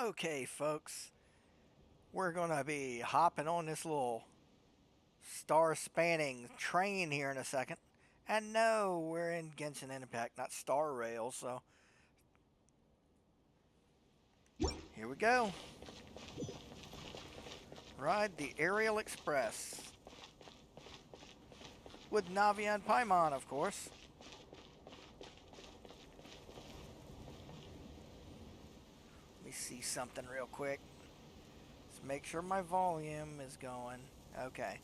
Okay, folks, we're gonna be hopping on this little star-spanning train here in a second. And no, we're in Genshin Impact, not Star Rail, so here we go. Ride the Aerial Express. With Navia and Paimon, of course. Let me see something real quick. Let's make sure my volume is going. Okay.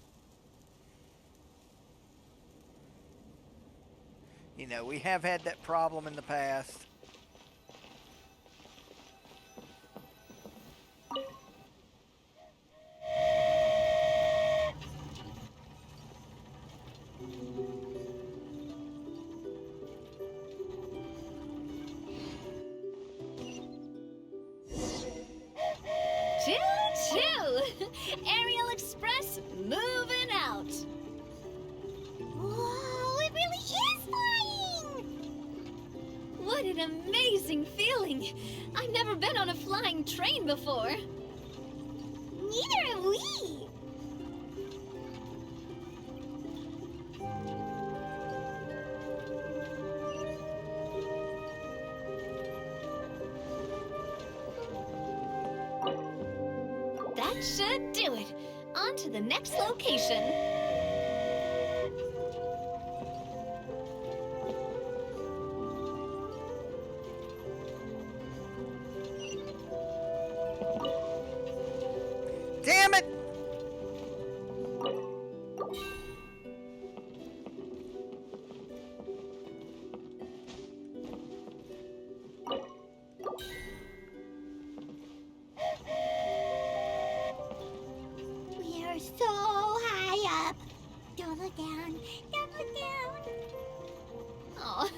You know, we have had that problem in the past. Choo-choo! Aerial Express moving out! Whoa, it really is flying! What an amazing feeling! I've never been on a flying train before. Neither have we! That should do it. On to the next location. Damn it! We are so high up. Don't look down. Don't look down. Oh,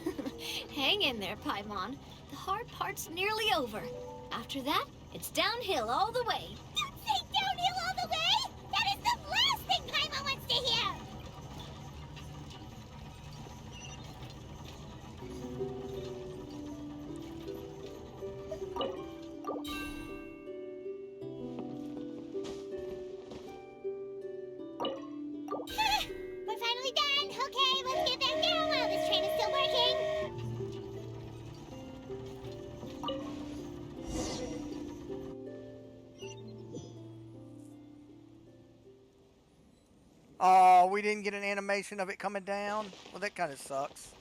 hang in there, Paimon. The hard part's nearly over. After that, it's downhill all the way. Don't say downhill all the way! That is the last thing Paimon wants to hear! We're finally done. Okay, let's get back down while this train is still working. Oh, we didn't get an animation of it coming down? Well, that kind of sucks.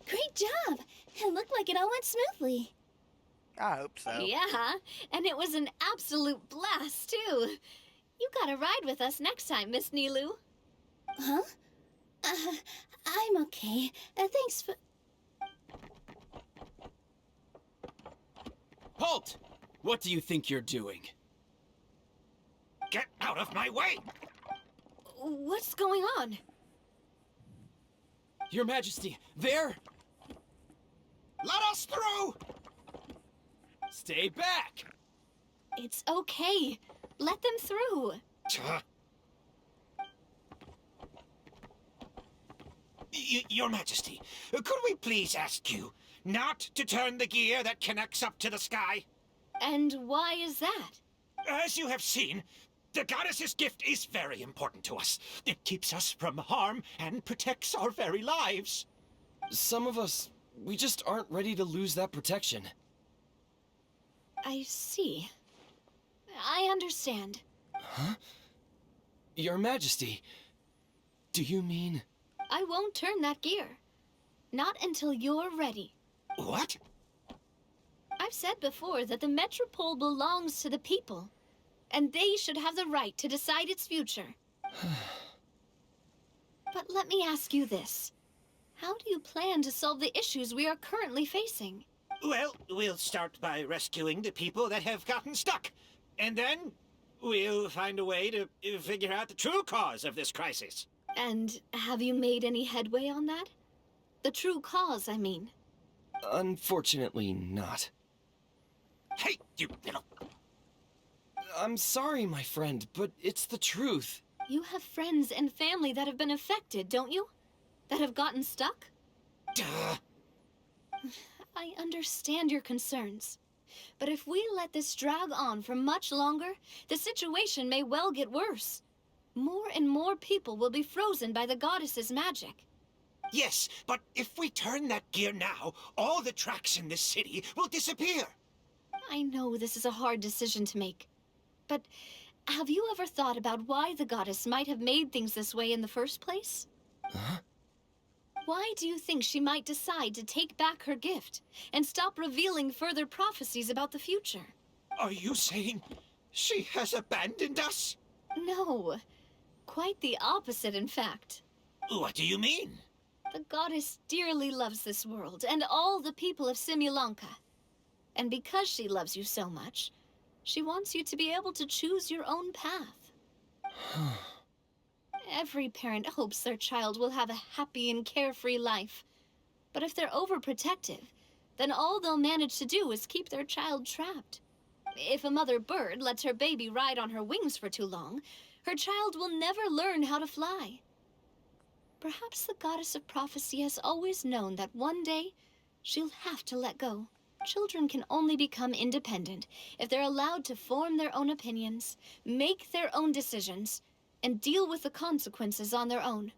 Great job! It looked like it all went smoothly. I hope so. Yeah, and it was an absolute blast, too. You gotta ride with us next time, Miss Nilu. Huh? I'm okay. Thanks for... Halt! What do you think you're doing? Get out of my way! What's going on? Your Majesty, there! Let us through! Stay back! It's okay. Let them through. Tuh. Your Majesty, could we please ask you not to turn the gear that connects up to the sky? And why is that? As you have seen, the goddess's gift is very important to us. It keeps us from harm and protects our very lives. Some of us, we just aren't ready to lose that protection. I see. I understand. Huh? Your Majesty, do you mean... I won't turn that gear. Not until you're ready. What? I've said before that the Metropole belongs to the people, and they should have the right to decide its future. But let me ask you this. How do you plan to solve the issues we are currently facing? Well, we'll start by rescuing the people that have gotten stuck. And then we'll find a way to figure out the true cause of this crisis. And have you made any headway on that? The true cause, I mean. Unfortunately not. Hey, you little... I'm sorry, my friend, but it's the truth. You have friends and family that have been affected, don't you? That have gotten stuck? Duh. I understand your concerns. But if we let this drag on for much longer, the situation may well get worse. More and more people will be frozen by the goddess's magic. Yes, but if we turn that gear now, all the tracks in this city will disappear. I know this is a hard decision to make. But have you ever thought about why the goddess might have made things this way in the first place? Huh? Why do you think she might decide to take back her gift and stop revealing further prophecies about the future? Are you saying she has abandoned us? No. Quite the opposite, in fact. What do you mean? The goddess dearly loves this world and all the people of Simulanka. And because she loves you so much, she wants you to be able to choose your own path. Every parent hopes their child will have a happy and carefree life. But if they're overprotective, then all they'll manage to do is keep their child trapped. If a mother bird lets her baby ride on her wings for too long, her child will never learn how to fly. Perhaps the goddess of prophecy has always known that one day she'll have to let go. Children can only become independent if they're allowed to form their own opinions, make their own decisions, and deal with the consequences on their own.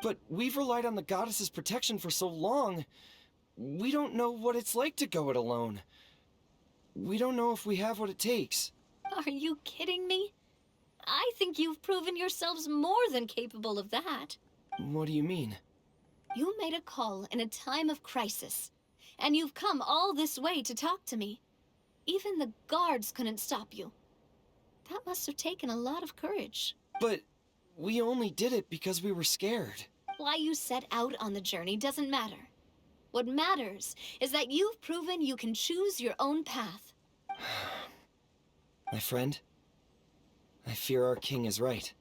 But we've relied on the goddess's protection for so long. We don't know what it's like to go it alone. We don't know if we have what it takes. Are you kidding me? I think you've proven yourselves more than capable of that. What do you mean? You made a call in a time of crisis, and you've come all this way to talk to me. Even the guards couldn't stop you. That must have taken a lot of courage. But we only did it because we were scared. Why you set out on the journey doesn't matter. What matters is that you've proven you can choose your own path. My friend, I fear our king is right.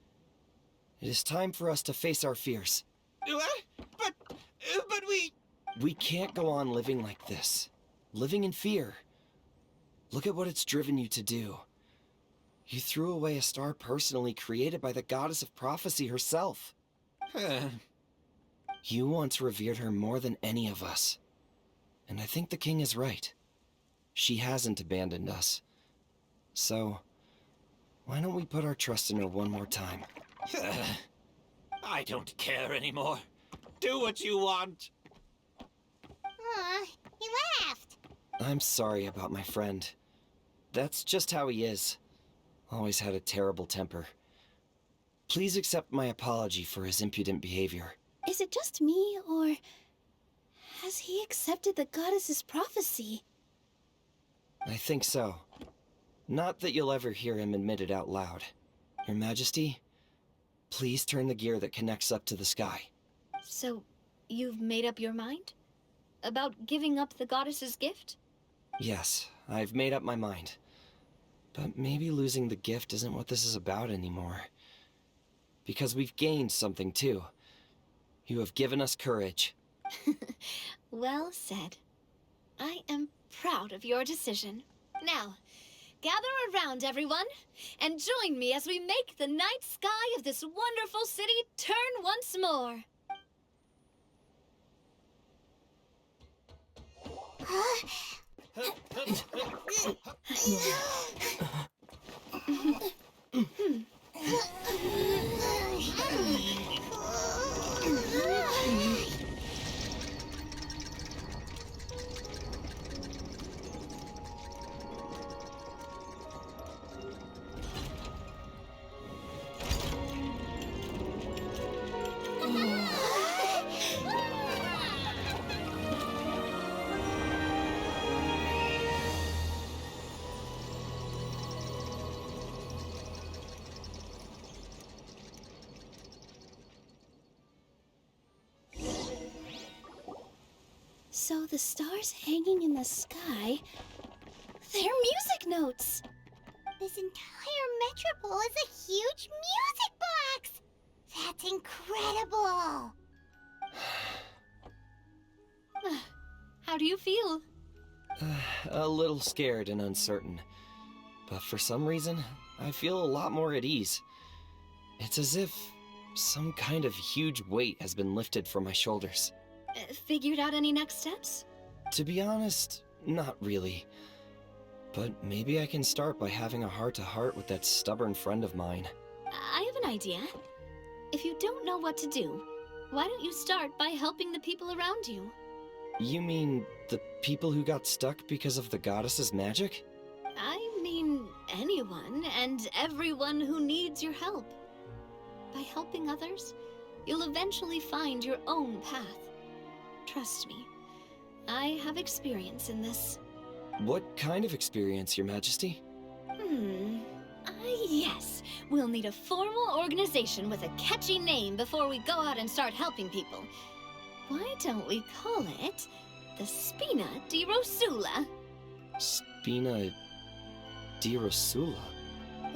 It is time for us to face our fears. What? But we... We can't go on living like this. Living in fear. Look at what it's driven you to do. You threw away a star personally created by the goddess of prophecy herself. You once revered her more than any of us. And I think the king is right. She hasn't abandoned us. So, why don't we put our trust in her one more time? I don't care anymore. Do what you want. Aw, he laughed. I'm sorry about my friend. That's just how he is. Always had a terrible temper. Please accept my apology for his impudent behavior. Is it just me, or has he accepted the goddess's prophecy? I think so. Not that you'll ever hear him admit it out loud. Your Majesty, please turn the gear that connects up to the sky. So, you've made up your mind? About giving up the goddess's gift? Yes, I've made up my mind. But maybe losing the gift isn't what this is about anymore. Because we've gained something too. You have given us courage. Well said. I am proud of your decision. Now, gather around, everyone, and join me as we make the night sky of this wonderful city turn once more. So the stars hanging in the sky, they're music notes. This entire metropole is a huge music box! That's incredible! How do you feel? A little scared and uncertain. but for some reason, I feel a lot more at ease. It's as if some kind of huge weight has been lifted from my shoulders. Figured out any next steps? To be honest, not really. But maybe I can start by having a heart-to-heart with that stubborn friend of mine. I have an idea. If you don't know what to do, why don't you start by helping the people around you? You mean the people who got stuck because of the goddess's magic? I mean anyone and everyone who needs your help. By helping others, you'll eventually find your own path. Trust me, I have experience in this. What kind of experience, Your Majesty? Yes. We'll need a formal organization with a catchy name before we go out and start helping people. Why don't we call it the Spina di Rosula? Spina di Rosula?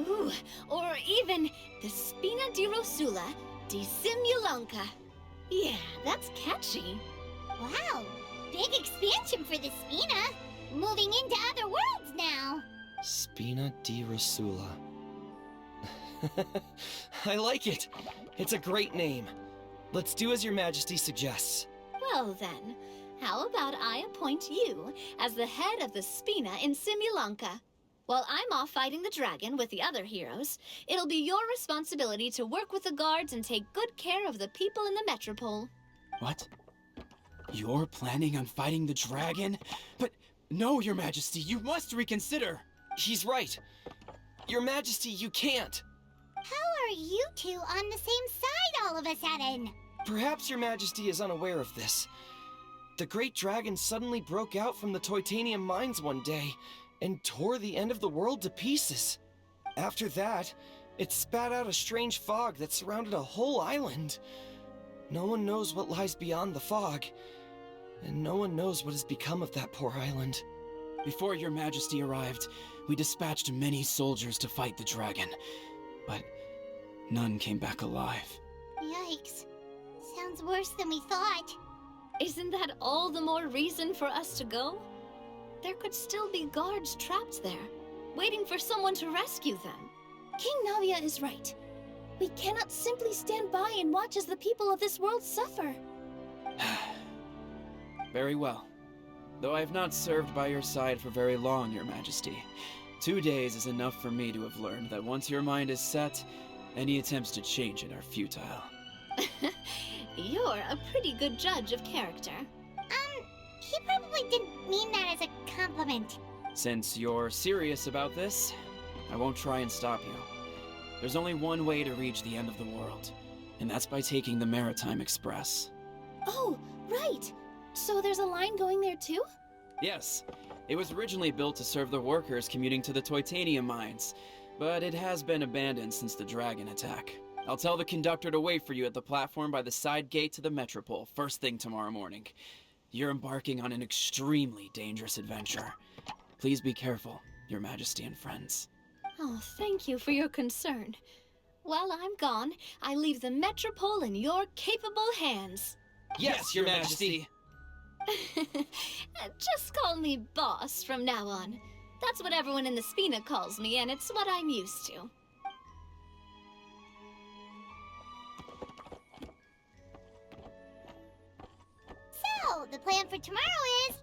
Ooh, or even the Spina di Rosula di Simulanka. Yeah, that's catchy. Wow, big expansion for the Spina. Moving into other worlds now. Spina di Rosula. I like it. It's a great name. Let's do as Your Majesty suggests. Well then, how about I appoint you as the head of the Spina in Simulanka? While I'm off fighting the dragon with the other heroes, it'll be your responsibility to work with the guards and take good care of the people in the metropole. What? You're planning on fighting the dragon? But no, Your Majesty, you must reconsider. He's right. Your Majesty, you can't. How are you two on the same side all of a sudden? Perhaps Your Majesty is unaware of this. The great dragon suddenly broke out from the Titanium mines one day and tore the end of the world to pieces. After that, it spat out a strange fog that surrounded a whole island. No one knows what lies beyond the fog, and no one knows what has become of that poor island. Before Your Majesty arrived, we dispatched many soldiers to fight the dragon, but none came back alive. Yikes. Sounds worse than we thought. Isn't that all the more reason for us to go? There could still be guards trapped there, waiting for someone to rescue them. King Navia is right. We cannot simply stand by and watch as the people of this world suffer. Very well. Though I have not served by your side for very long, Your Majesty. 2 days is enough for me to have learned that once your mind is set, any attempts to change it are futile. You're a pretty good judge of character. He probably didn't mean that as a compliment. Since you're serious about this, I won't try and stop you. There's only one way to reach the end of the world, and that's by taking the Maritime Express. Oh, right. So there's a line going there too? Yes, it was originally built to serve the workers commuting to the Titanium mines, but it has been abandoned since the dragon attack. I'll tell the conductor to wait for you at the platform by the side gate to the Metropole, first thing tomorrow morning. You're embarking on an extremely dangerous adventure. Please be careful, Your Majesty and friends. Oh, thank you for your concern. While I'm gone, I leave the Metropole in your capable hands. Yes, Your Majesty. Just call me boss from now on. That's what everyone in the Spina calls me, and it's what I'm used to. So, the plan for tomorrow is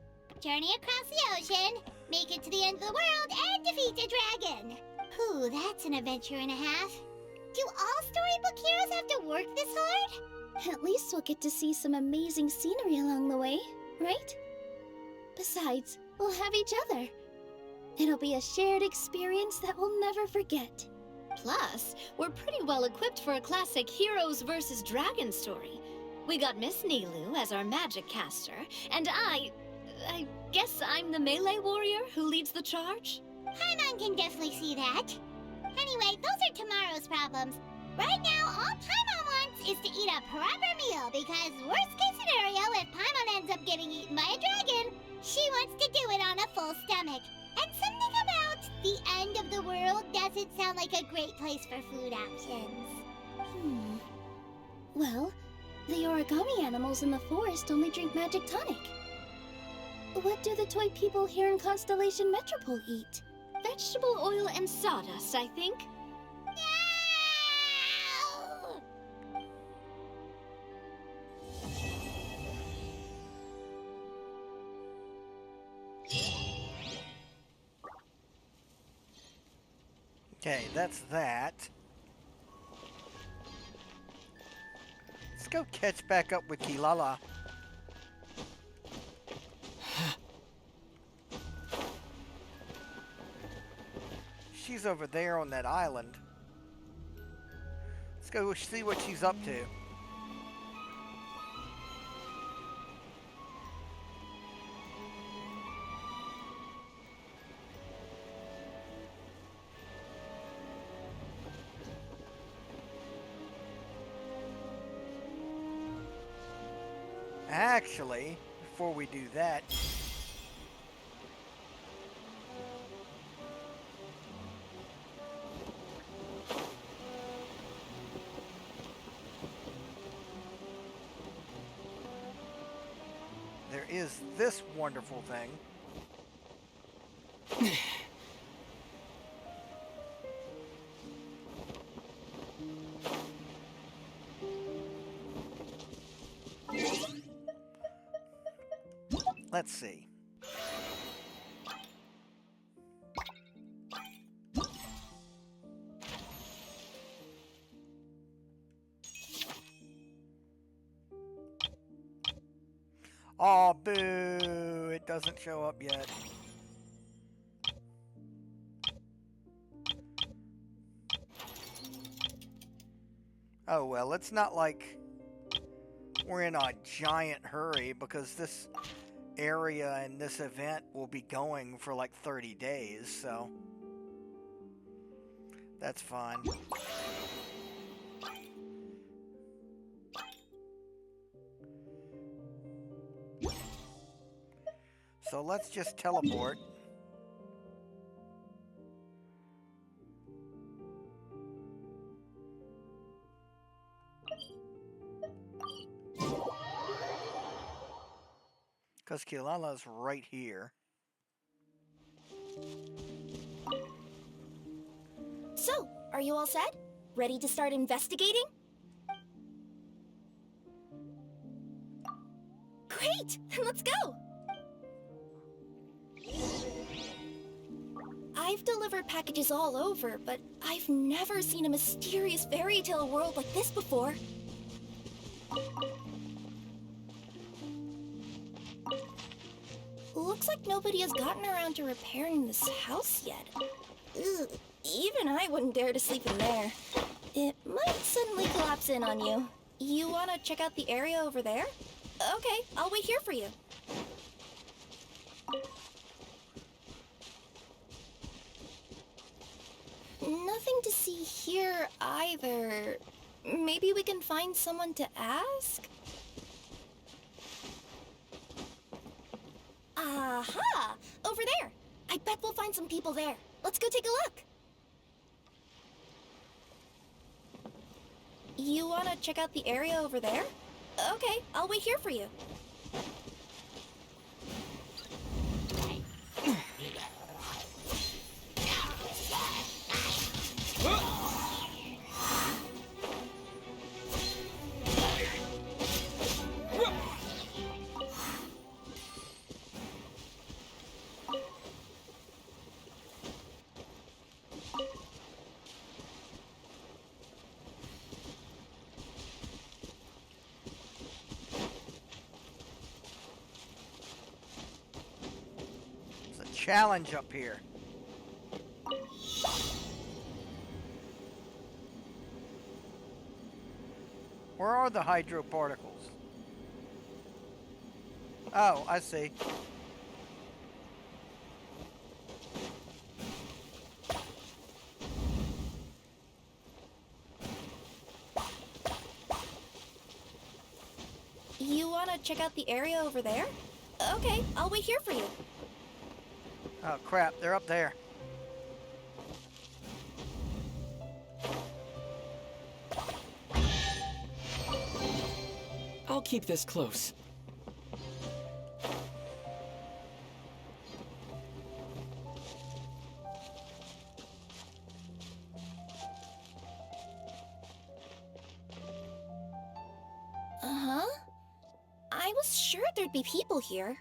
journey across the ocean, make it to the end of the world, and defeat the dragon. Whew, that's an adventure and a half. Do all storybook heroes have to work this hard? At least we'll get to see some amazing scenery along the way, right? Besides, we'll have each other. It'll be a shared experience that we'll never forget. Plus, we're pretty well equipped for a classic heroes versus dragon story. We got Miss Nilu as our magic caster, and I guess I'm the melee warrior who leads the charge? Paimon can definitely see that. Anyway, those are tomorrow's problems. Right now, all Paimon wants is to eat a proper meal, because worst case scenario, if Paimon ends up getting eaten by a dragon, she wants to do it on a full stomach. And something about the end of the world doesn't sound like a great place for food options. Well, the origami animals in the forest only drink magic tonic. What do the toy people here in Constellation Metropole eat? Vegetable oil and sawdust, I think. No! Okay, that's that. Let's go catch back up with Kirara. She's over there on that island. Let's go see what she's up to. Actually, before we do that, there is this wonderful thing. Let's see. Aw, boo! It doesn't show up yet. Oh well, it's not like we're in a giant hurry because this area and this event will be going for like 30 days, so that's fine. So let's just teleport. Because Kirara's right here. So, are you all set? Ready to start investigating? Great! Then let's go! I've delivered packages all over, but I've never seen a mysterious fairy tale world like this before. Looks like nobody has gotten around to repairing this house yet. Ugh, even I wouldn't dare to sleep in there. It might suddenly collapse in on you. You want to check out the area over there? Okay, I'll wait here for you. Nothing to see here either. Maybe we can find someone to ask? Aha! Over there! I bet we'll find some people there. Let's go take a look. You want to check out the area over there? Okay, I'll wait here for you. It's a challenge up here. Where are the hydro particles? Oh, I see. You want to check out the area over there? Okay, I'll wait here for you. Oh crap, they're up there. I'll keep this close. was sure there'd be people here.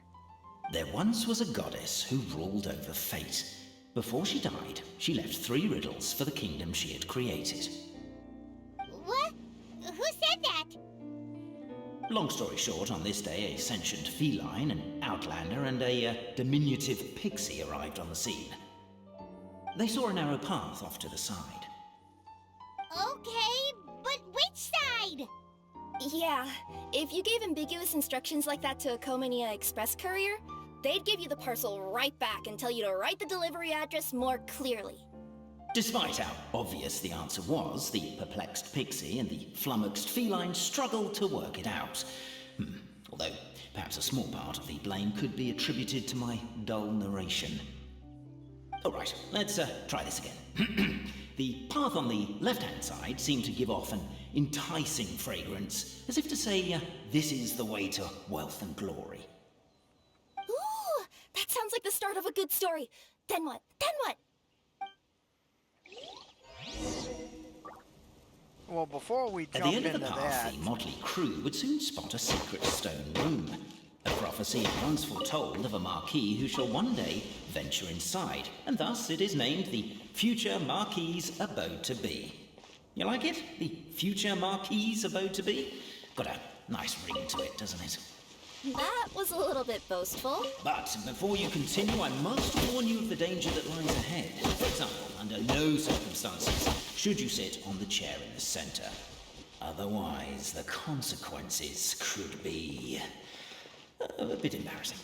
There once was a goddess who ruled over fate. Before she died, she left 3 riddles for the kingdom she had created. What? Who said that? Long story short, on this day, a sentient feline, an outlander, and a diminutive pixie arrived on the scene. They saw a narrow path off to the side. Okay, but which side? Yeah, if you gave ambiguous instructions like that to a Comania Express courier, they'd give you the parcel right back and tell you to write the delivery address more clearly. Despite how obvious the answer was, the perplexed pixie and the flummoxed feline struggled to work it out. Although, perhaps a small part of the blame could be attributed to my dull narration. Alright, let's try this again. The path on the left-hand side seemed to give off an enticing fragrance, as if to say, this is the way to wealth and glory. Ooh, that sounds like the start of a good story. Then what? Then what? Well, before we At the jump end of into the path, that, the motley crew would soon spot a secret stone room. A prophecy had once foretold of a marquis who shall one day venture inside, and thus it is named the Future Marquis's Abode to Be. You like it? The Future Marquis's Abode to Be? Got a nice ring to it, doesn't it? That was a little bit boastful. But before you continue, I must warn you of the danger that lies ahead. For example, under no circumstances should you sit on the chair in the center. Otherwise, the consequences could be a bit embarrassing.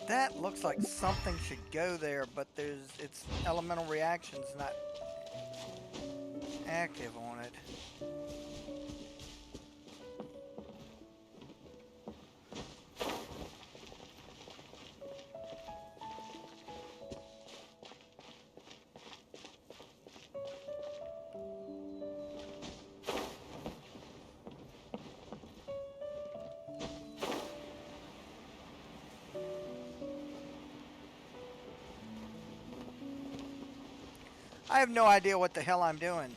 that looks like something should go there, but its elemental reaction's not active on it. I have no idea what the hell I'm doing.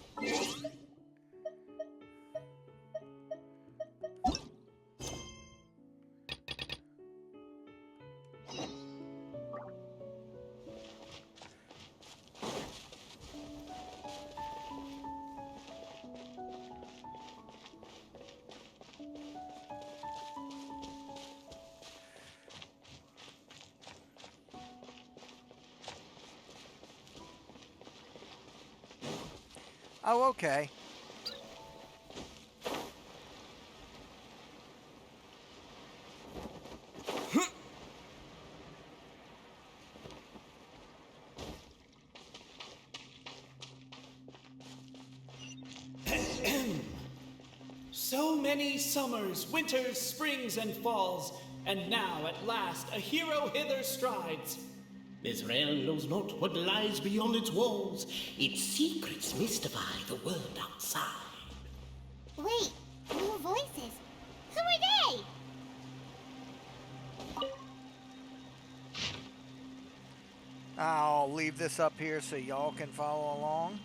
Oh, okay. So many summers, winters, springs, and falls, and now at last a hero hither strides. This realm knows not what lies beyond its walls. Its secrets mystify the world outside. Wait, more voices. Who are they? I'll leave this up here so y'all can follow along.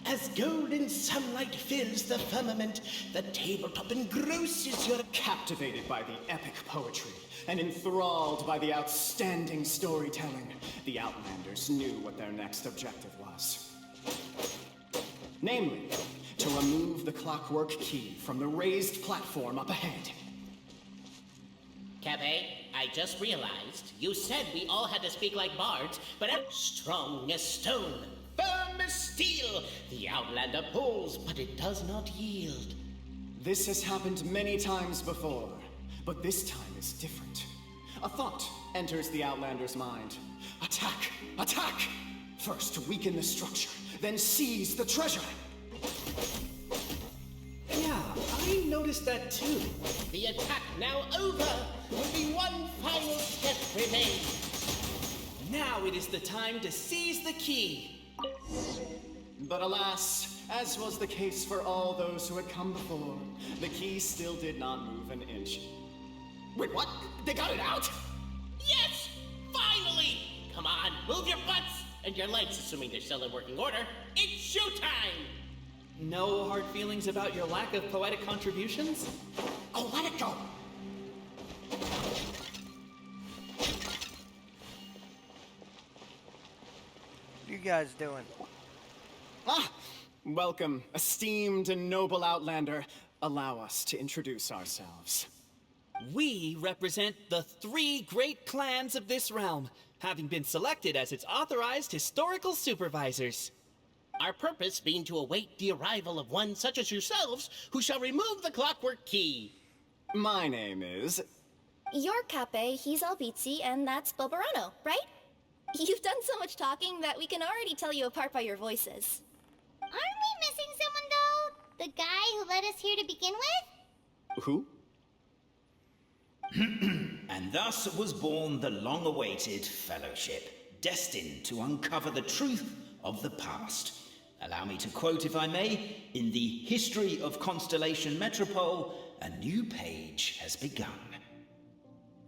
As golden sunlight fills the firmament, the tabletop engrosses your... Captivated by the epic poetry and enthralled by the outstanding storytelling, the Outlanders knew what their next objective was. Namely, to remove the clockwork key from the raised platform up ahead. Cafe, I just realized you said we all had to speak like bards, but I'm strong as stone, firm as steel. The Outlander pulls, but it does not yield. This has happened many times before, but this time is different. A thought enters the Outlander's mind. Attack! Attack! First weaken the structure, then seize the treasure. Yeah, I noticed noticed that too. The attack now over. Only one final step remains. Now it is the time to seize the key. But alas, as was the case for all those who had come before, the key still did not move an inch. Wait, what? They got it out? Yes! Finally! Come on, move your butts! And your legs, assuming they're still in working order. It's showtime! No hard feelings about your lack of poetic contributions? Oh, let it go! What you guys doing? Ah! Welcome, esteemed and noble Outlander. Allow us to introduce ourselves. We represent the 3 great clans of this realm, having been selected as its authorized historical supervisors. Our purpose being to await the arrival of one such as yourselves who shall remove the clockwork key. My name is... You're Cape, he's Albizzi, and that's Bobarano, right? You've done so much talking that we can already tell you apart by your voices. Aren't we missing someone, though? The guy who led us here to begin with? Who? And thus was born the long-awaited Fellowship, destined to uncover the truth of the past. Allow me to quote, if I may, in the history of Constellation Metropole, a new page has begun.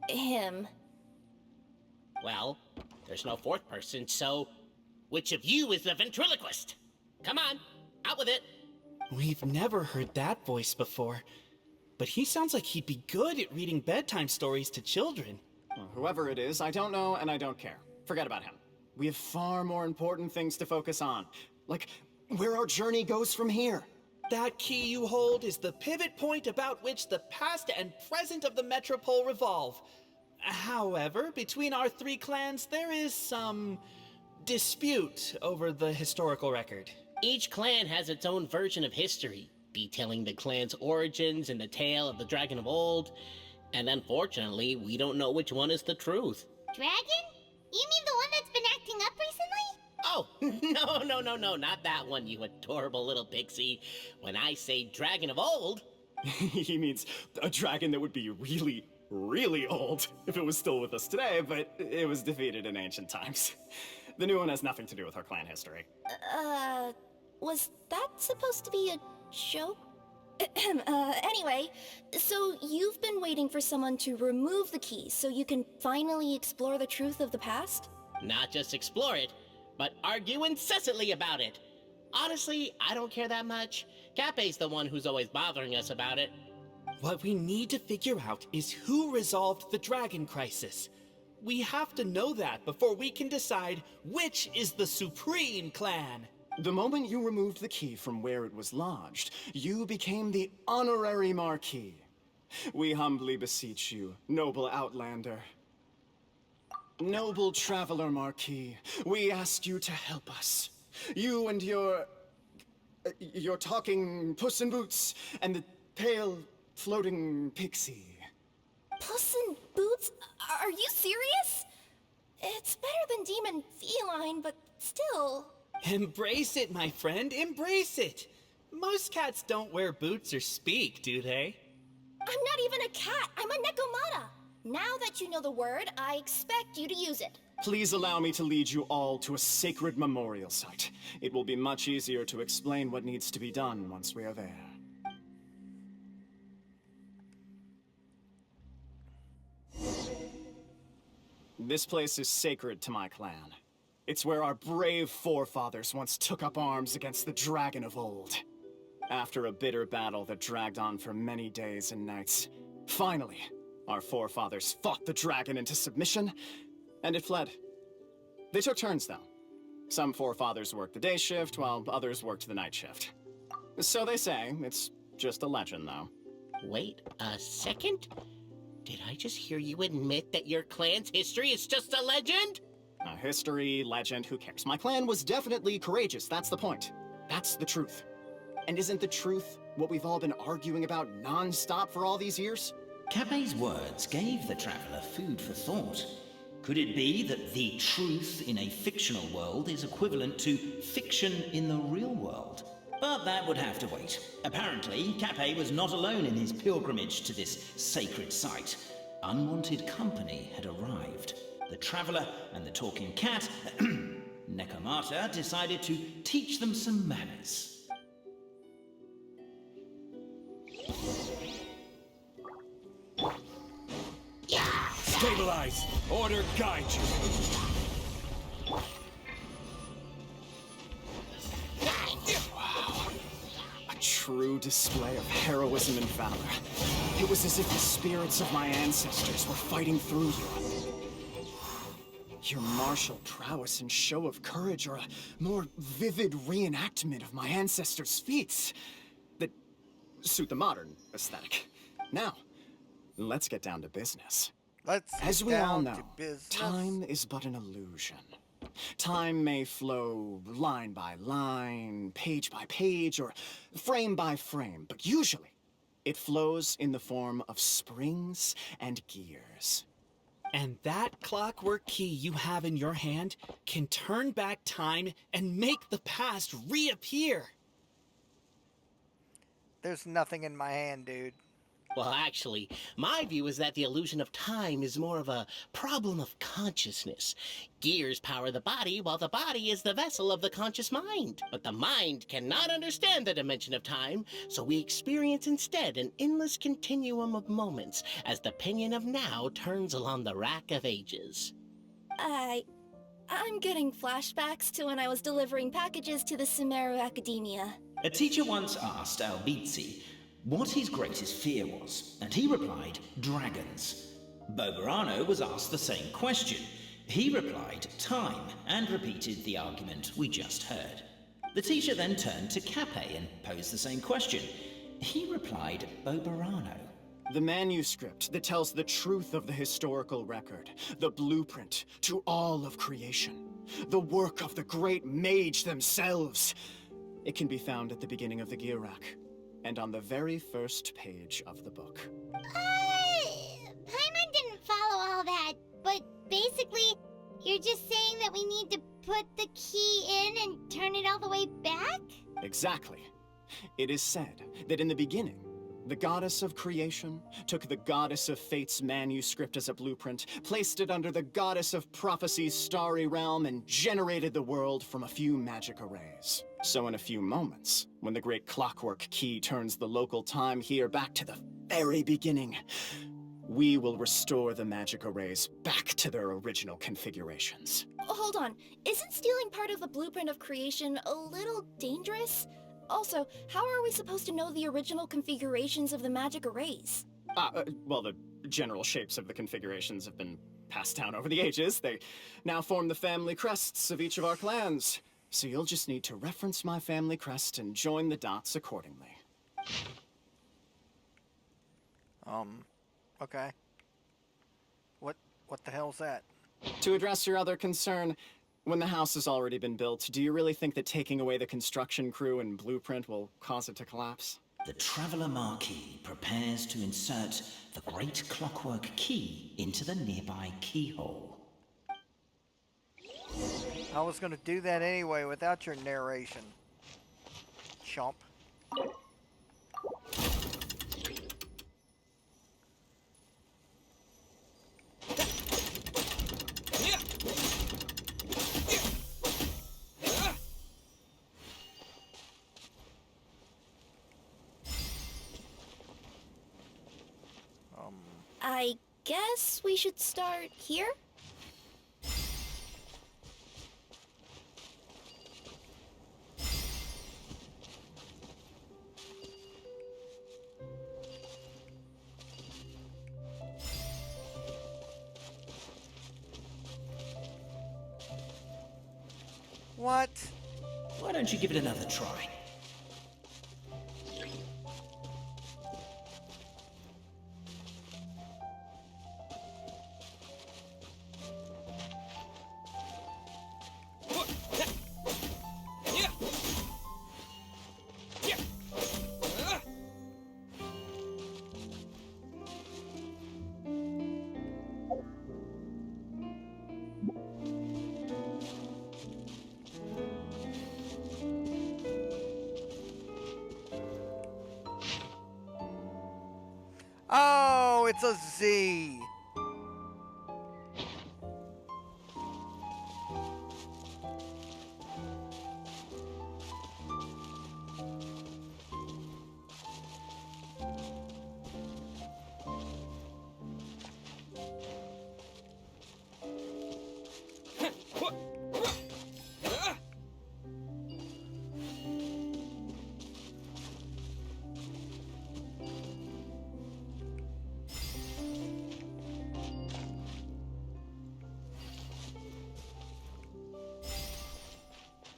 Him. Well, there's no fourth person, so which of you is the ventriloquist? Come on, out with it. We've never heard that voice before, but he sounds like he'd be good at reading bedtime stories to children. Well, whoever it is, I don't know and I don't care. Forget about him. We have far more important things to focus on, like where our journey goes from here. That key you hold is the pivot point about which the past and present of the Metropole revolve. However, between our 3 clans, there is some dispute over the historical record. Each clan has its own version of history, detailing the clan's origins and the tale of the dragon of old. And unfortunately, we don't know which one is the truth. Dragon? You mean the one that's been acting up recently? Oh, no, not that one, you adorable little pixie. When I say dragon of old... He means a dragon that would be really, really old if it was still with us today, but it was defeated in ancient times. The new one has nothing to do with our clan history. Was that supposed to be a joke? Anyway, so you've been waiting for someone to remove the key so you can finally explore the truth of the past? Not just explore it, but argue incessantly about it. Honestly, I don't care that much. Cape's the one who's always bothering us about it. What we need to figure out is who resolved the dragon crisis. We have to know that before we can decide which is the supreme clan. The moment you removed the key from where it was lodged, you became the honorary Marquis. We humbly beseech you, noble Outlander. Noble Traveler Marquis, we ask you to help us. You and your talking Puss in Boots and the pale floating pixie. Puss in Boots? Are you serious? It's better than demon feline, but still... Embrace it, my friend, embrace it! Most cats don't wear boots or speak, do they? I'm not even a cat, I'm a Nekomata! Now that you know the word, I expect you to use it. Please allow me to lead you all to a sacred memorial site. It will be much easier to explain what needs to be done once we are there. This place is sacred to my clan. It's where our brave forefathers once took up arms against the dragon of old. After a bitter battle that dragged on for many days and nights, finally, our forefathers fought the dragon into submission, and it fled. They took turns, though. Some forefathers worked the day shift, while others worked the night shift. So they say. It's just a legend, though. Wait a second? Did I just hear you admit that your clan's history is just a legend? History, legend, who cares? My clan was definitely courageous, that's the point. That's the truth. And isn't the truth what we've all been arguing about non-stop for all these years? Cape's words gave the traveler food for thought. Could it be that the truth in a fictional world is equivalent to fiction in the real world? But that would have to wait. Apparently, Capet was not alone in his pilgrimage to this sacred site. Unwanted company had arrived. The traveller and the talking cat, Nekomata, decided to teach them some manners. Stabilize! Order guide you! Wow. A true display of heroism and valor. It was as if the spirits of my ancestors were fighting through you. Your martial prowess and show of courage are a more vivid reenactment of my ancestors' feats that suit the modern aesthetic. Now, let's get down to business. As we all know, time is but an illusion. Time may flow line by line, page by page, or frame by frame, but usually it flows in the form of springs and gears. And that clockwork key you have in your hand can turn back time and make the past reappear. There's nothing in my hand, dude. Well, actually, my view is that the illusion of time is more of a problem of consciousness. Gears power the body, while the body is the vessel of the conscious mind. But the mind cannot understand the dimension of time, so we experience instead an endless continuum of moments as the pinion of now turns along the rack of ages. I'm getting flashbacks to when I was delivering packages to the Sumeru Academia. A teacher once asked Albizzi what his greatest fear was, and he replied, dragons. Boberano was asked the same question. He replied, time, and repeated the argument we just heard. The teacher then turned to Capet and posed the same question. He replied, Boberano. The manuscript that tells the truth of the historical record, the blueprint to all of creation, the work of the great mage themselves. It can be found at the beginning of the Girak, and on the very first page of the book. Paimon didn't follow all that, but basically, you're just saying that we need to put the key in and turn it all the way back? Exactly. It is said that in the beginning, the goddess of creation took the goddess of fate's manuscript as a blueprint, placed it under the goddess of prophecy's starry realm, and generated the world from a few magic arrays. So in a few moments, when the great clockwork key turns the local time here back to the very beginning, we will restore the magic arrays back to their original configurations. Hold on, isn't stealing part of the blueprint of creation a little dangerous? Also, how are we supposed to know the original configurations of the magic arrays? Well, the general shapes of the configurations have been passed down over the ages. They now form the family crests of each of our clans. So you'll just need to reference my family crest and join the dots accordingly. Okay. What the hell's that? To address your other concern, when the house has already been built, do you really think that taking away the construction crew and blueprint will cause it to collapse? The Traveller Marquis prepares to insert the great clockwork key into the nearby keyhole. I was gonna do that anyway without your narration. Chomp. I guess we should start here? What? Why don't you give it another try? it's a Z.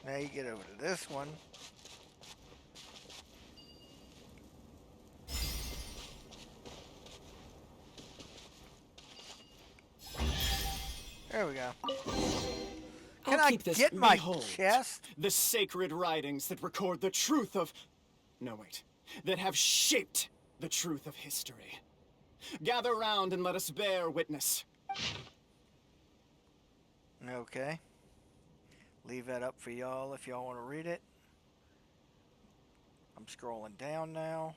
Now you get over to this one. There we go. Can I get my chest? The sacred writings that record the truth of... No, wait. That have shaped the truth of history. Gather round and let us bear witness. Okay. Leave that up for y'all if y'all want to read it. I'm scrolling down now.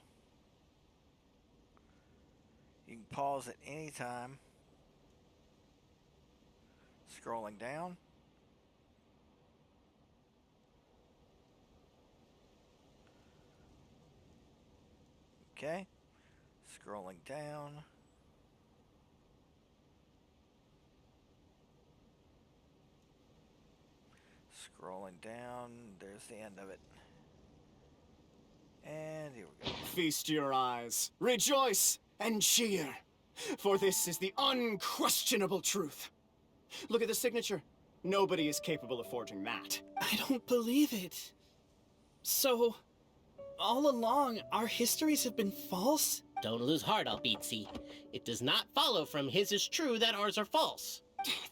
You can pause at any time. Scrolling down. Okay. Scrolling down. Scrolling down. There's the end of it. And here we go. Feast your eyes, rejoice, and cheer, for this is the unquestionable truth. Look at the signature. Nobody is capable of forging that. I don't believe it. So, all along, our histories have been false? Don't lose heart, Albizzi. It does not follow from his is true that ours are false.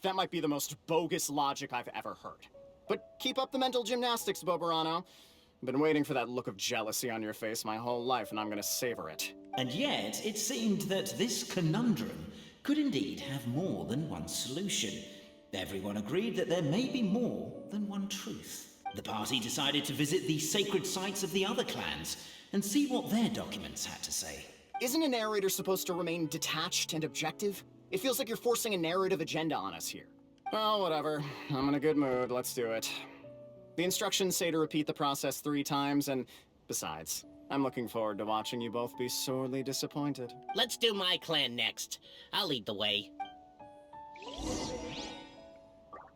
That might be the most bogus logic I've ever heard. But keep up the mental gymnastics, Boberano. I've been waiting for that look of jealousy on your face my whole life, and I'm gonna savor it. And yet, it seemed that this conundrum could indeed have more than one solution. Everyone agreed that there may be more than one truth. The party decided to visit the sacred sites of the other clans and see what their documents had to say. Isn't a narrator supposed to remain detached and objective? It feels like you're forcing a narrative agenda on us here. Well, whatever. I'm in a good mood. Let's do it. The instructions say to repeat the process 3 times, and besides, I'm looking forward to watching you both be sorely disappointed. Let's do my clan next. I'll lead the way.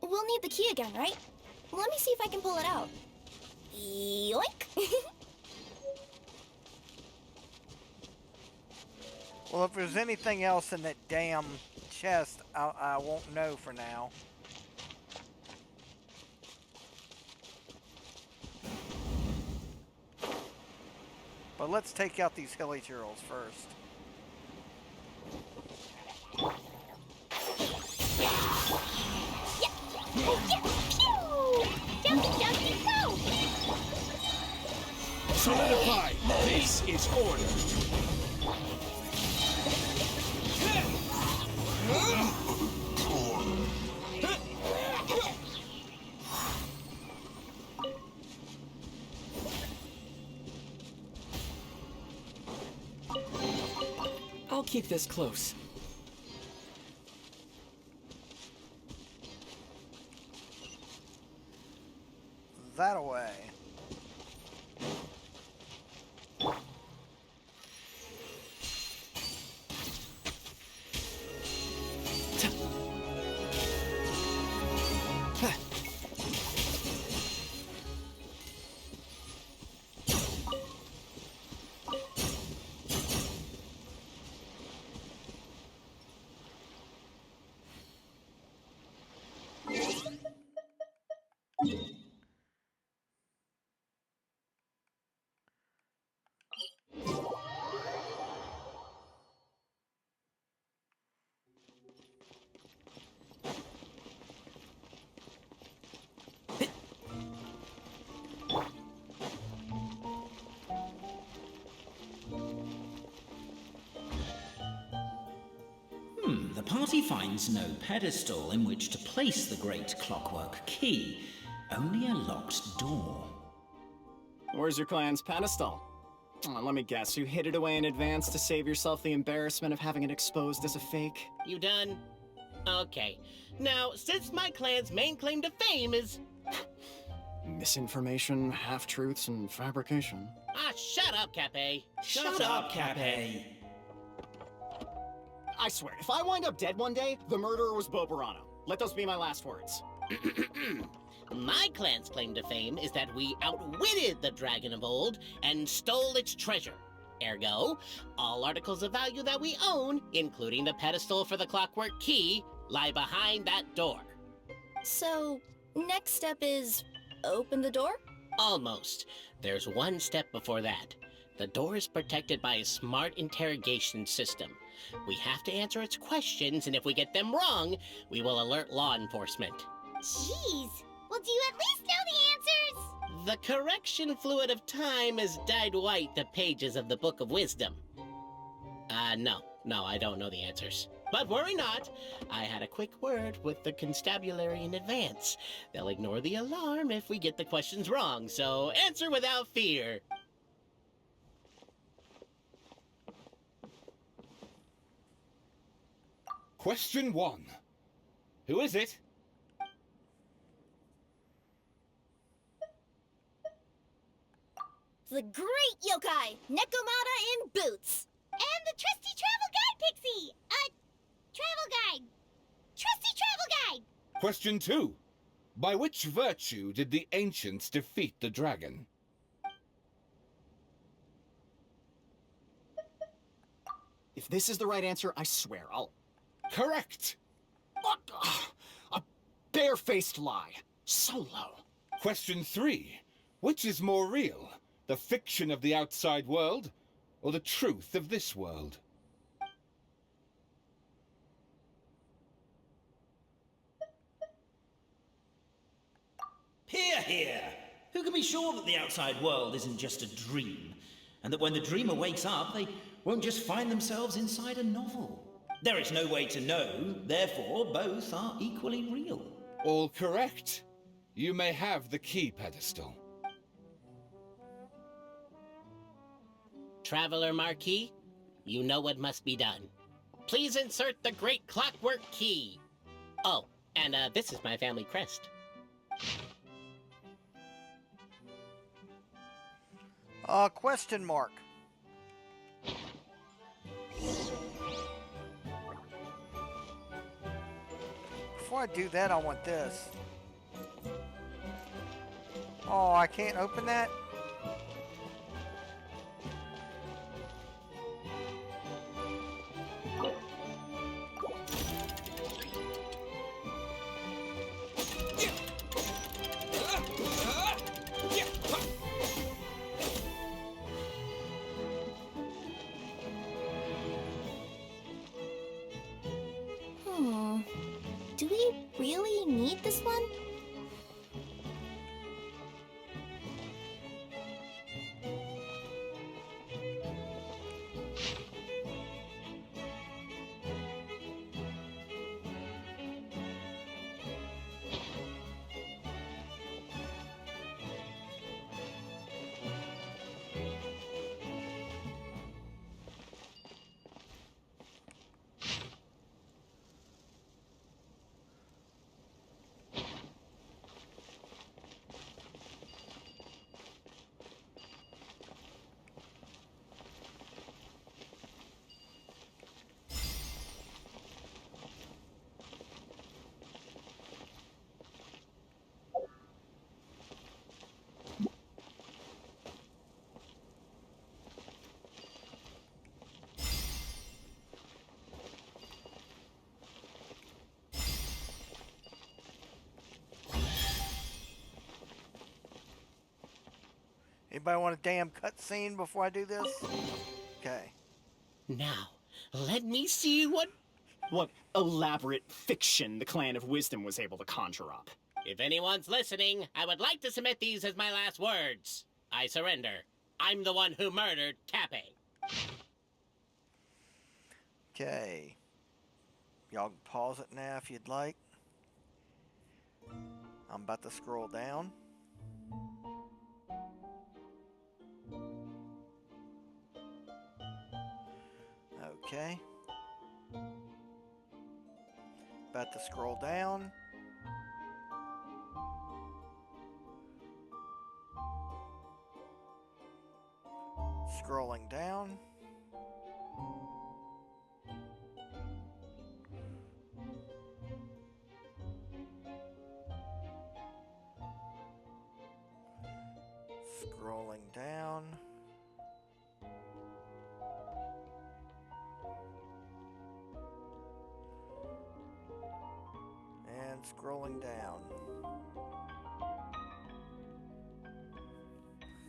We'll need the key again, right? Let me see if I can pull it out. Yoink! Well, if there's anything else in that damn chest, I won't know for now. But let's take out these hilly turtles first. Solidify! This is order! I'll keep this close. That away. The party finds no pedestal in which to place the great clockwork key, only a locked door. Where's your clan's pedestal? Let me guess, you hid it away in advance to save yourself the embarrassment of having it exposed as a fake? You done? Okay. Now, since my clan's main claim to fame is... Misinformation, half-truths, and fabrication. Ah, shut up, Cape. Shut up, Cape. I swear, if I wind up dead one day, the murderer was Bobarano. Let those be my last words. My clan's claim to fame is that we outwitted the Dragon of Old and stole its treasure. Ergo, all articles of value that we own, including the pedestal for the clockwork key, lie behind that door. So, next step is open the door? Almost. There's one step before that. The door is protected by a smart interrogation system. We have to answer its questions, and if we get them wrong, we will alert law enforcement. Jeez. Well, do you at least know the answers? The correction fluid of time has dyed white the pages of the Book of Wisdom. No, I don't know the answers. But worry not. I had a quick word with the constabulary in advance. They'll ignore the alarm if we get the questions wrong, so answer without fear. Question 1. Who is it? The great yokai, Nekomata in boots. And the trusty travel guide, Pixie! Travel guide! Trusty travel guide! Question 2. By which virtue did the ancients defeat the dragon? If this is the right answer, I swear, I'll... Correct! What? A barefaced lie. So low. Question 3. Which is more real? The fiction of the outside world, or the truth of this world? Hear, hear! Who can be sure that the outside world isn't just a dream? And that when the dreamer wakes up, they won't just find themselves inside a novel? There is no way to know, therefore both are equally real. All correct. You may have the key pedestal. Traveler Marquis, you know what must be done. Please insert the great clockwork key. Oh, and this is my family crest. Question mark. Before I do that, I want this. Oh, I can't open that? Do we really need this one? Anybody want a damn cutscene before I do this? Okay. Now, let me see what elaborate fiction the Clan of Wisdom was able to conjure up. If anyone's listening, I would like to submit these as my last words. I surrender. I'm the one who murdered Cape. Okay. Y'all can pause it now if you'd like. I'm about to scroll down. Okay. About to scroll down. Scrolling down. Scrolling down. And scrolling down.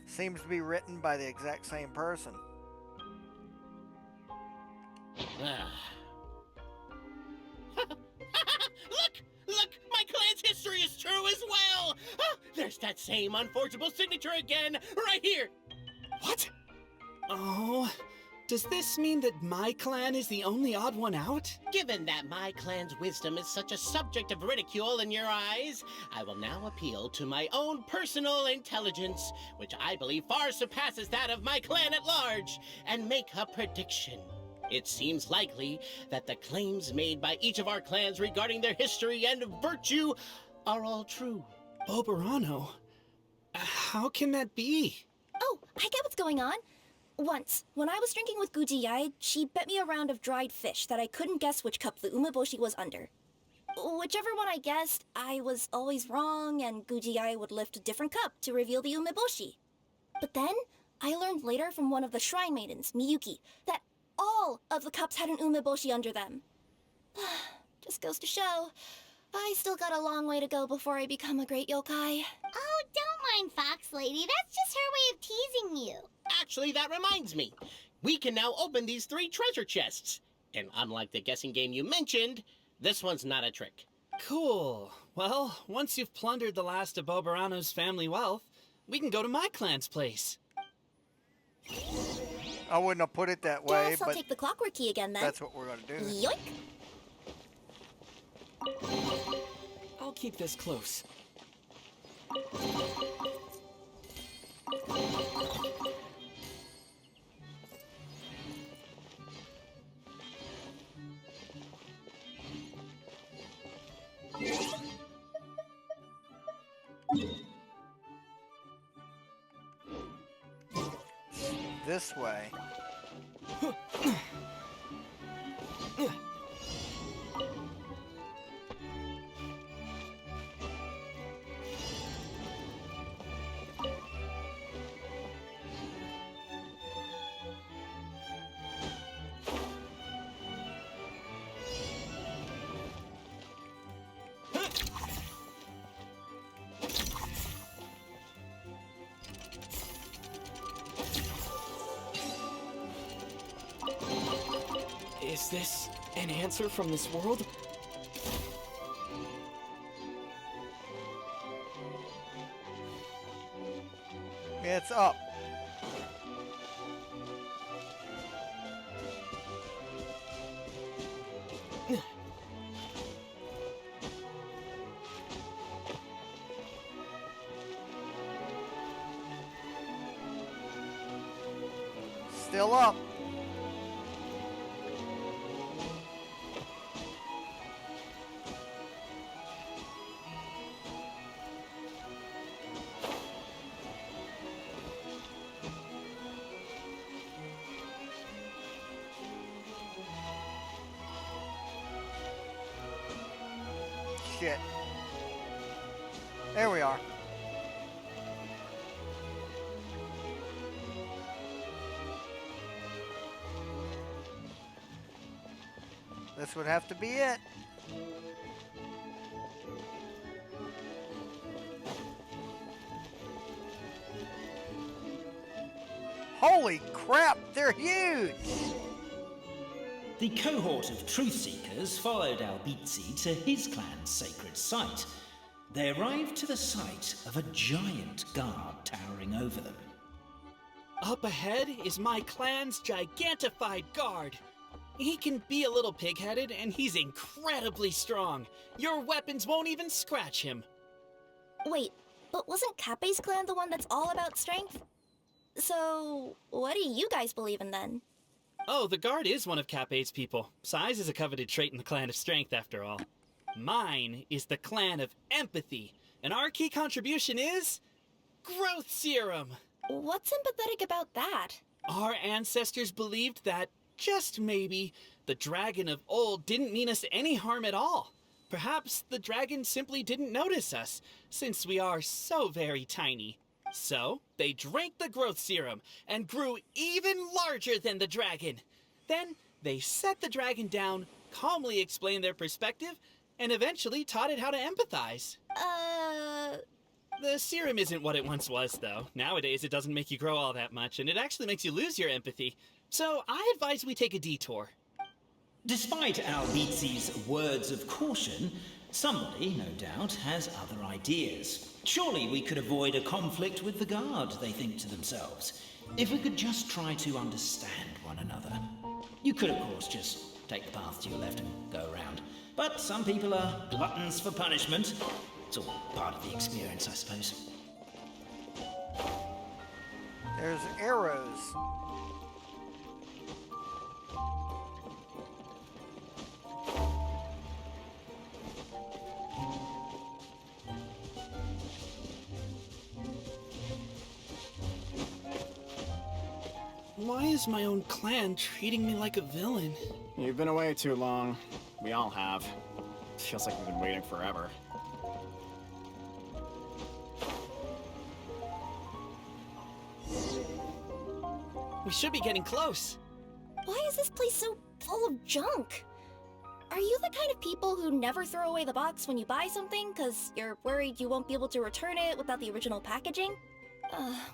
Seems to be written by the exact same person. Look! My clan's history is true as well! Ah, there's that same unforgeable signature again, right here! What? Oh, does this mean that my clan is the only odd one out? Given that my clan's wisdom is such a subject of ridicule in your eyes, I will now appeal to my own personal intelligence, which I believe far surpasses that of my clan at large, and make a prediction. It seems likely that the claims made by each of our clans regarding their history and virtue are all true. Boberano? How can that be? Oh, I get what's going on. Once, when I was drinking with Gujiyai, she bet me a round of dried fish that I couldn't guess which cup the umeboshi was under. Whichever one I guessed, I was always wrong, and Gujiyai would lift a different cup to reveal the umeboshi. But then, I learned later from one of the shrine maidens, Miyuki, that all of the cups had an umeboshi under them. Just goes to show, I still got a long way to go before I become a great yokai. Oh, don't mind Fox Lady. That's just her way of teasing you. Actually, that reminds me. We can now open these 3 treasure chests. And unlike the guessing game you mentioned, this one's not a trick. Cool. Well, once you've plundered the last of Boberano's family wealth, we can go to my clan's place. I wouldn't have put it that way, Guess I'll but take the clockwork key again then. that's what we're going to do. Yoink! I'll keep this close. This way. Is this an answer from this world? It's up. Still up. Shit. There we are. This would have to be it. Holy crap, they're huge! The cohort of truth seekers followed Albizzi to his clan's sacred site. They arrived to the site of a giant guard towering over them. Up ahead is my clan's gigantified guard. He can be a little pig-headed, and he's incredibly strong. Your weapons won't even scratch him. Wait, but wasn't Kappei's clan the one that's all about strength? So, what do you guys believe in then? Oh, the guard is one of Cap 8's people. Size is a coveted trait in the clan of strength, after all. Mine is the clan of empathy, and our key contribution is... growth serum! What's empathetic about that? Our ancestors believed that, just maybe, the dragon of old didn't mean us any harm at all. Perhaps the dragon simply didn't notice us, since we are so very tiny. So, they drank the growth serum and grew even larger than the dragon. Then, they set the dragon down, calmly explained their perspective, and eventually taught it how to empathize. The serum isn't what it once was, though. Nowadays, it doesn't make you grow all that much, and it actually makes you lose your empathy. So, I advise we take a detour. Despite Albizzi's words of caution, somebody, no doubt, has other ideas. Surely we could avoid a conflict with the guard, they think to themselves, if we could just try to understand one another. You could, of course, just take the path to your left and go around. But some people are gluttons for punishment. It's all part of the experience, I suppose. There's arrows. Why is my own clan treating me like a villain? You've been away too long. We all have. Feels like we've been waiting forever. We should be getting close. Why is this place so full of junk? Are you the kind of people who never throw away the box when you buy something because you're worried you won't be able to return it without the original packaging?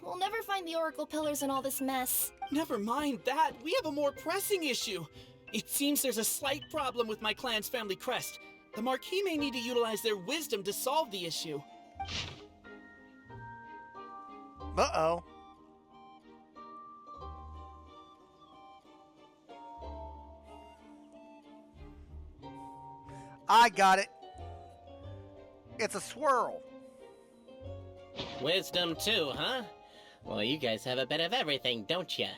We'll never find the Oracle Pillars in all this mess. Never mind that. We have a more pressing issue. It seems there's a slight problem with my clan's family crest. The Marquis may need to utilize their wisdom to solve the issue. Uh-oh. I got it. It's a swirl. Wisdom too, huh? Well, you guys have a bit of everything, don't ya?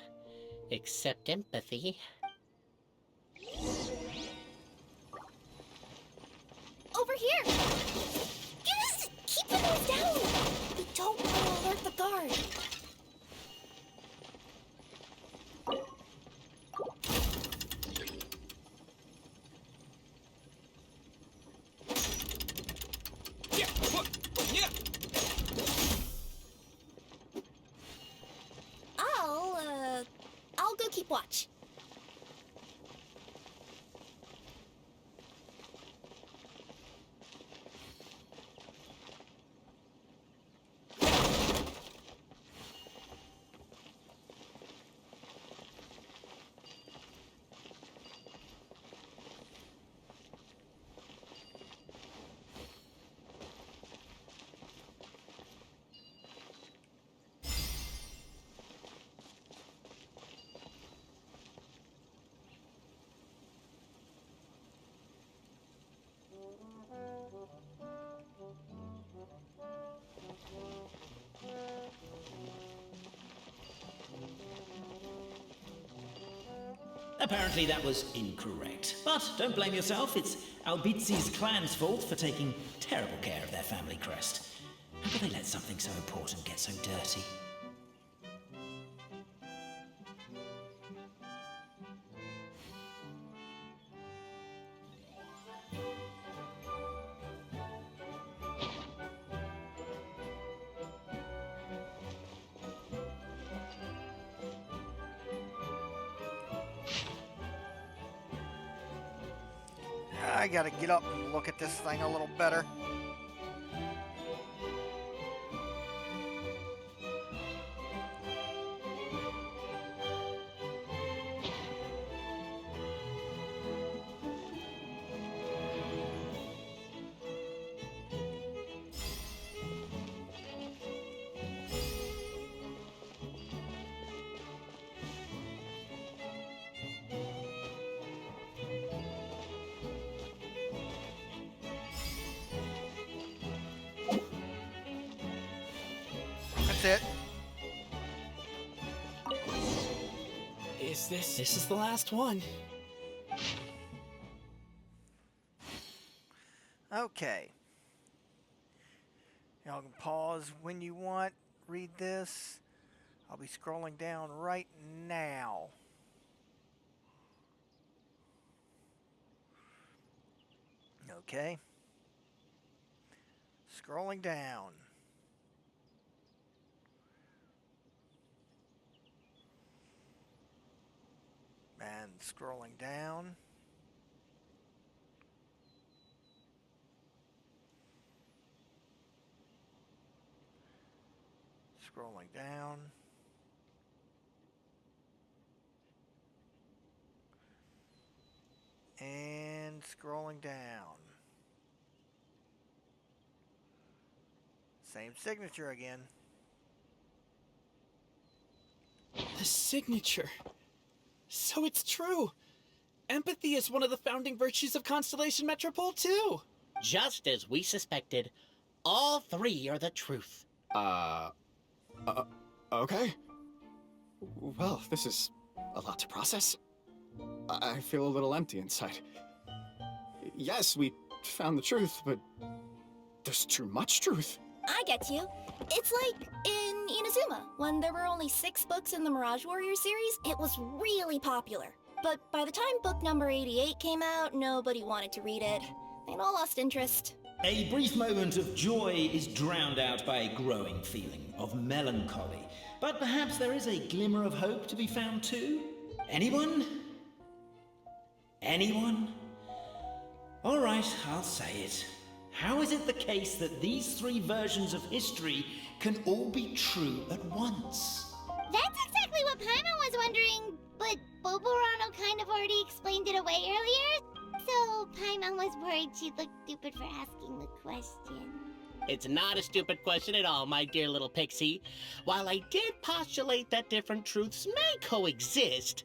Except empathy. Over here! Yes! Keep the noise down! We don't want to alert the guard. I'll go keep watch. Apparently that was incorrect. But don't blame yourself, it's Albizzi's clan's fault for taking terrible care of their family crest. How could they let something so important get so dirty? I gotta get up and look at this thing a little better. That's it. Is This is the last one. Okay. Y'all can pause when you want. Read this. I'll be scrolling down right now. Okay. Scrolling down. And scrolling down. Scrolling down. And scrolling down. Same signature again. The signature. So it's true. Empathy is one of the founding virtues of Constellation Metropole, too. Just as we suspected, all three are the truth. Okay. Well, this is a lot to process. I feel a little empty inside. Yes, we found the truth, but there's too much truth. I get you. It's like in Inazuma, when there were only 6 books in the Mirage Warrior series, it was really popular. But by the time book number 88 came out, nobody wanted to read it. They'd all lost interest. A brief moment of joy is drowned out by a growing feeling of melancholy. But perhaps there is a glimmer of hope to be found too? Anyone? Anyone? All right, I'll say it. How is it the case that these 3 versions of history can all be true at once? That's exactly what Paimon was wondering, but Boborano kind of already explained it away earlier. So Paimon was worried she'd look stupid for asking the question. It's not a stupid question at all, my dear little pixie. While I did postulate that different truths may coexist,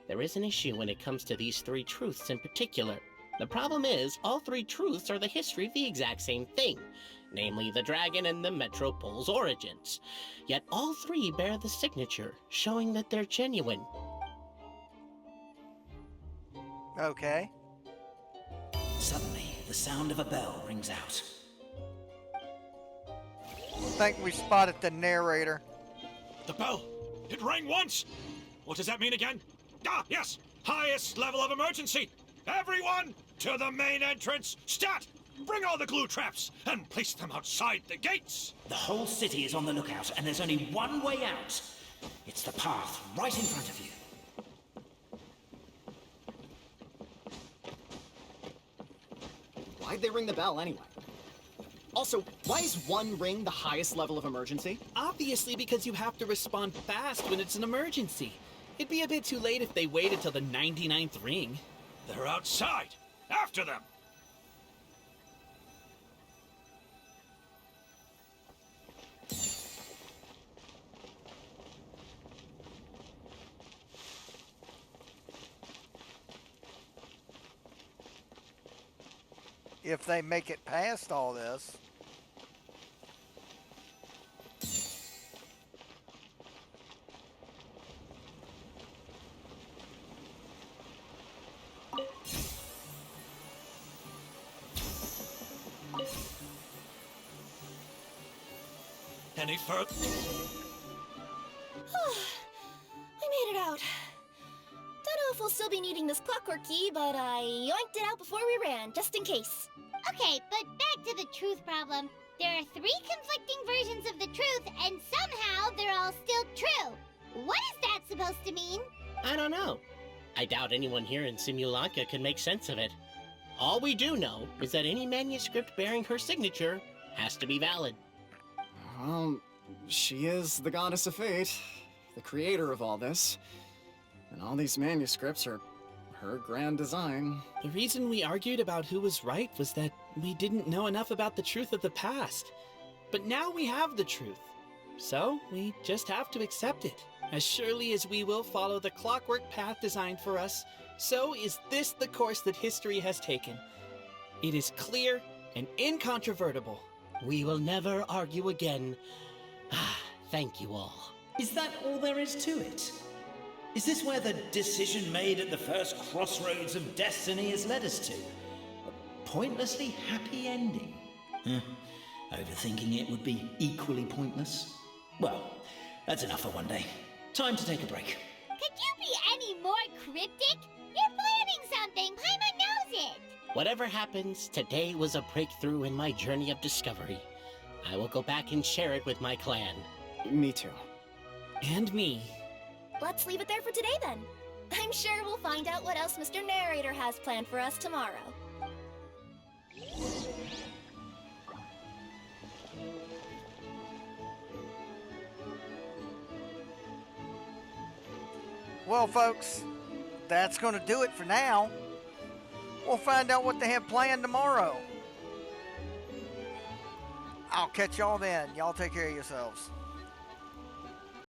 there is an issue when it comes to these 3 truths in particular. The problem is, all 3 truths are the history of the exact same thing, namely the dragon and the Metropole's origins. Yet all 3 bear the signature, showing that they're genuine. Okay. Suddenly, the sound of a bell rings out. I think we spotted the narrator. The bell! It rang once! What does that mean again? Ah, yes! Highest level of emergency! Everyone, to the main entrance! Stat! Bring all the glue traps and place them outside the gates! The whole city is on the lookout, and there's only one way out. It's the path right in front of you. Why'd they ring the bell anyway? Also, why is 1 ring the highest level of emergency? Obviously because you have to respond fast when it's an emergency. It'd be a bit too late if they waited till the 99th ring. They're outside! After them! If they make it past all this. Any further? We made it out. Don't know if we'll still be needing this clockwork key, but I yoinked it out before we ran, just in case. Okay, but back to the truth problem. There are 3 conflicting versions of the truth, and somehow they're all still true. What is that supposed to mean? I don't know. I doubt anyone here in Simulanka can make sense of it. All we do know is that any manuscript bearing her signature has to be valid. Well, she is the goddess of fate, the creator of all this. And all these manuscripts are her grand design. The reason we argued about who was right was that we didn't know enough about the truth of the past. But now we have the truth. So we just have to accept it. As surely as we will follow the clockwork path designed for us, so is this the course that history has taken. It is clear and incontrovertible. We will never argue again. Thank you all. Is that all there is to it? Is this where the decision made at the first crossroads of destiny has led us to? A pointlessly happy ending? Overthinking it would be equally pointless. Well, that's enough for one day. Time to take a break. Could you be any more cryptic? You're planning something. Paimon knows it. Whatever happens, today was a breakthrough in my journey of discovery. I will go back and share it with my clan. Me too. And me. Let's leave it there for today then. I'm sure we'll find out what else Mr. Narrator has planned for us tomorrow. Well, folks, that's going to do it for now. We'll find out what they have planned tomorrow. I'll catch y'all then. Y'all take care of yourselves.